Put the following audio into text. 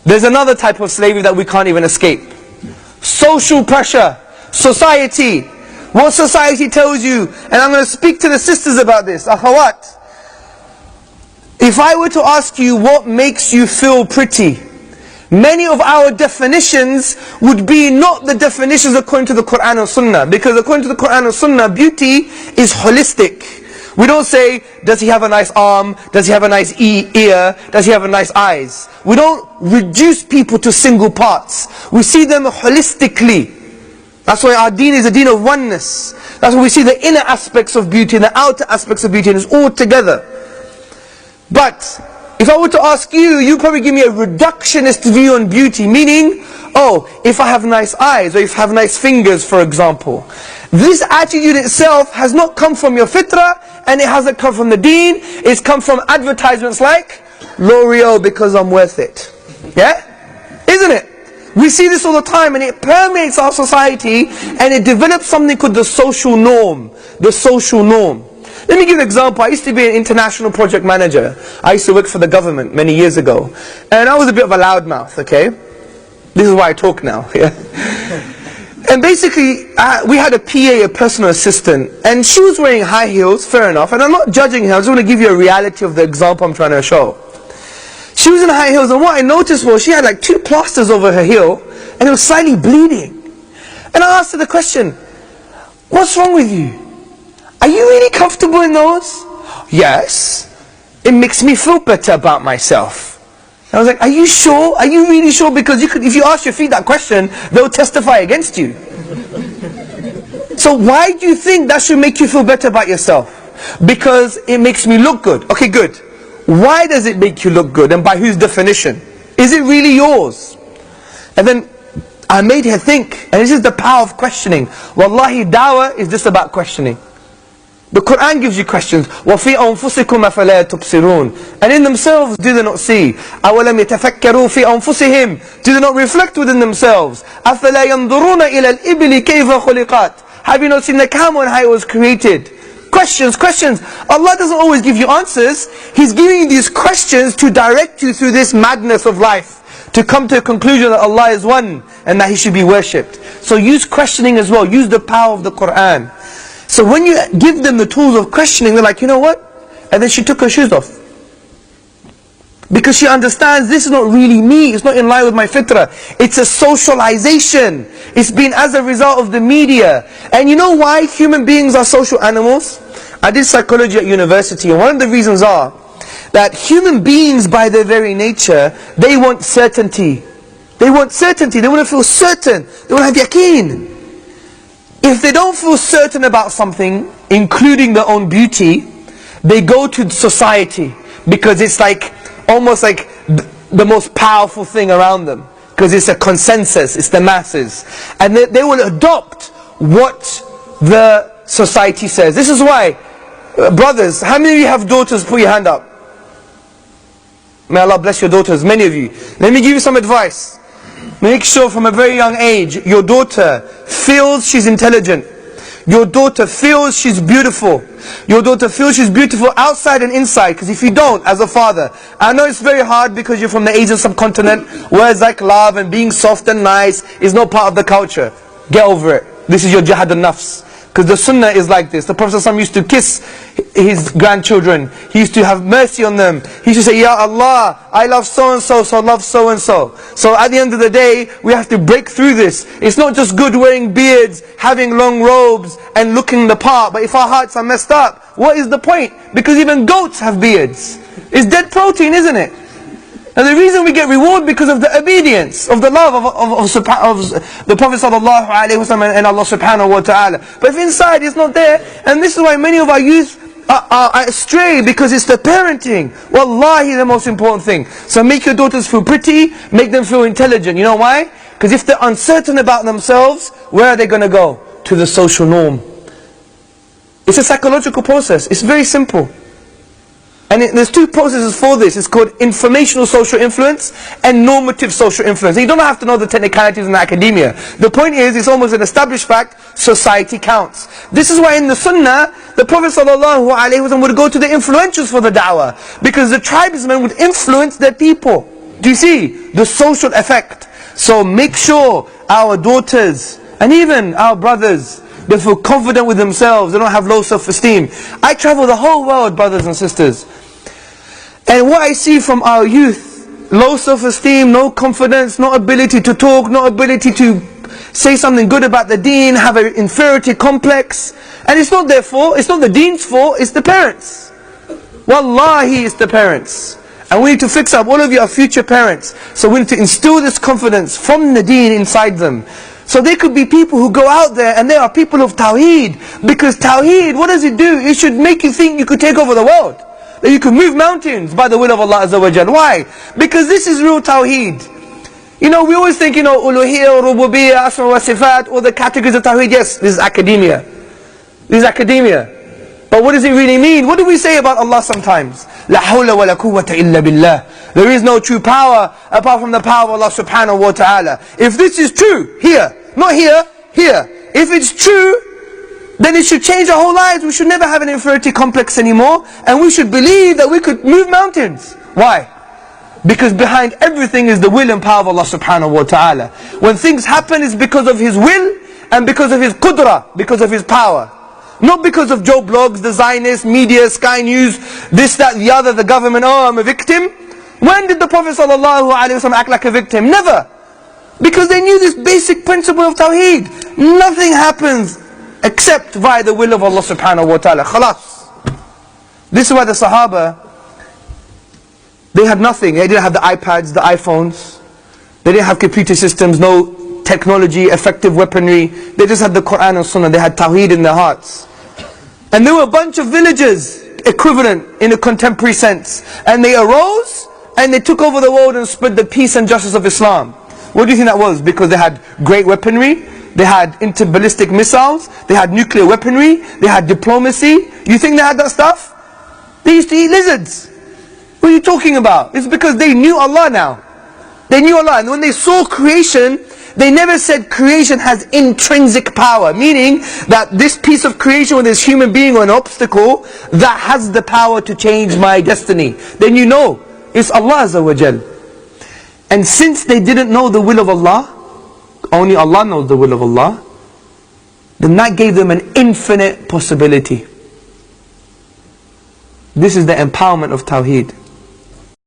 There's another type of slavery that we can't even escape. Social pressure. Society. What society tells you, and I'm going to speak to the sisters about this, akhawat. If I were to ask you what makes you feel pretty, many of our definitions would be not the definitions according to the Quran and Sunnah. Because according to the Quran and Sunnah, beauty is holistic. We don't say, does he have a nice arm? Does he have a nice ear? Does he have a nice eyes? We don't reduce people to single parts. We see them holistically. That's why our deen is a deen of oneness. That's why we see the inner aspects of beauty and the outer aspects of beauty, and it's all together. But if I were to ask you, you'd probably give me a reductionist view on beauty, meaning, oh, if I have nice eyes, or if I have nice fingers, for example. This attitude itself has not come from your fitrah, and it hasn't come from the deen. It's come from advertisements like L'Oreal because I'm worth it. Yeah? Isn't it? We see this all the time, and it permeates our society, and it develops something called the social norm. The social norm. Let me give you an example. I used to be an international project manager. I used to work for the government many years ago. And I was a bit of a loudmouth, okay? This is why I talk now, yeah? And basically, we had a PA, a personal assistant, and she was wearing high heels, fair enough. And I'm not judging her, I just want to give you a reality of the example I'm trying to show. She was in high heels, and what I noticed was she had like 2 plasters over her heel, and it was slightly bleeding. And I asked her the question, what's wrong with you? Are you really comfortable in those? Yes. It makes me feel better about myself. I was like, are you sure? Are you really sure? Because if you ask your feet that question, they'll testify against you. So why do you think that should make you feel better about yourself? Because it makes me look good. Okay, good. Why does it make you look good, and by whose definition? Is it really yours? And then I made her think, and this is the power of questioning. Wallahi, dawah is just about questioning. The Quran gives you questions. وَفِي أَنفُسِكُمْ أَفَلَا تُبْصِرُونَ. And in themselves, do they not see? أَوَلَمْ يَتَفَكَّرُوا فِي أَنفُسِهِمْ. Do they not reflect within themselves? أَفَلَا يَنْظُرُونَ إِلَى الْإِبِلِ كَيْفَ خُلِقَاتٍ. Have you not seen the camel and how it was created? Questions, questions. Allah doesn't always give you answers. He's giving you these questions to direct you through this madness of life, to come to a conclusion that Allah is one and that He should be worshipped. So use questioning as well. Use the power of the Quran. So when you give them the tools of questioning, they're like, you know what? And then she took her shoes off. Because she understands this is not really me. It's not in line with my fitrah. It's a socialization. It's been as a result of the media. And you know why human beings are social animals? I did psychology at university, and one of the reasons are that human beings by their very nature, they want certainty. They want certainty. They want to feel certain. They want to have yaqeen. If they don't feel certain about something, including their own beauty, they go to society, because it's like almost like the most powerful thing around them, because it's a consensus, it's the masses, and they will adopt what the society says. This is why, brothers, how many of you have daughters? Put your hand up. May Allah bless your daughters, many of you. Let me give you some advice. Make sure from a very young age, your daughter feels she's intelligent. Your daughter feels she's beautiful. Your daughter feels she's beautiful outside and inside. Because if you don't, as a father, I know it's very hard because you're from the Asian subcontinent, words like love and being soft and nice is not part of the culture. Get over it. This is your jihad al-nafs. Because the sunnah is like this. The Prophet ﷺ used to kiss his grandchildren. He used to have mercy on them. He used to say, Ya Allah, I love so and so, so love so and so. So at the end of the day, we have to break through this. It's not just good wearing beards, having long robes, and looking the part. But if our hearts are messed up, what is the point? Because even goats have beards. It's dead protein, isn't it? And the reason we get reward because of the obedience, of the love of the Prophet ﷺ and Allah subhanahu wa ta'ala. But if inside it's not there, and this is why many of our youth are astray, because it's the parenting. Wallahi, the most important thing. So make your daughters feel pretty, make them feel intelligent. You know why? Because if they're uncertain about themselves, where are they going to go? To the social norm. It's a psychological process. It's very simple. And there's 2 processes for this. It's called informational social influence and normative social influence. And you don't have to know the technicalities in academia. The point is, it's almost an established fact, society counts. This is why in the sunnah, the Prophet ﷺ would go to the influentials for the da'wah. Because the tribesmen would influence their people. Do you see the social effect? So make sure our daughters and even our brothers, they feel confident with themselves, they don't have low self-esteem. I travel the whole world, brothers and sisters, and what I see from our youth, low self-esteem, no confidence, no ability to talk, no ability to say something good about the deen, have an inferiority complex. And it's not their fault, it's not the deen's fault, it's the parents. Wallahi, it's the parents. And we need to fix up. All of you are future parents, so we need to instill this confidence from the deen inside them. So they could be people who go out there and they are people of Tawheed. Because Tawheed, what does it do? It should make you think you could take over the world, that you could move mountains by the will of Allah Azza wa Jal. Why? Because this is real Tawheed. You know, we always think, uluhiyya, rububiyyah, asma wa sifat, all the categories of Tawheed. Yes, this is academia. This is academia. But what does it really mean? What do we say about Allah sometimes? La hawla wa la quwwata illa billah. There is no true power apart from the power of Allah subhanahu wa ta'ala. If this is true, here, not here, here. If it's true, then it should change our whole lives. We should never have an inferiority complex anymore. And we should believe that we could move mountains. Why? Because behind everything is the will and power of Allah subhanahu wa ta'ala. When things happen, it's because of His will and because of His qudra, because of His power. Not because of Joe Blogs, the Zionists, media, Sky News, this, that, the other, the government, oh, I'm a victim. When did the Prophet ﷺ act like a victim? Never. Because they knew this basic principle of Tawheed. Nothing happens except via the will of Allah subhanahu wa ta'ala. Khalas. This is why the Sahaba, they had nothing. They didn't have the iPads, the iPhones. They didn't have computer systems, no technology, effective weaponry. They just had the Quran and Sunnah. They had Tawheed in their hearts. And there were a bunch of villages, equivalent in a contemporary sense. And they arose and they took over the world and spread the peace and justice of Islam. What do you think that was? Because they had great weaponry, they had interballistic missiles, they had nuclear weaponry, they had diplomacy. You think they had that stuff? They used to eat lizards. What are you talking about? It's because they knew Allah now. They knew Allah. And when they saw creation, they never said creation has intrinsic power. Meaning that this piece of creation with this human being or an obstacle, that has the power to change my destiny. Then you know, it's Allah Azza wa Jal. And since they didn't know the will of Allah, only Allah knows the will of Allah, then that gave them an infinite possibility. This is the empowerment of Tawheed.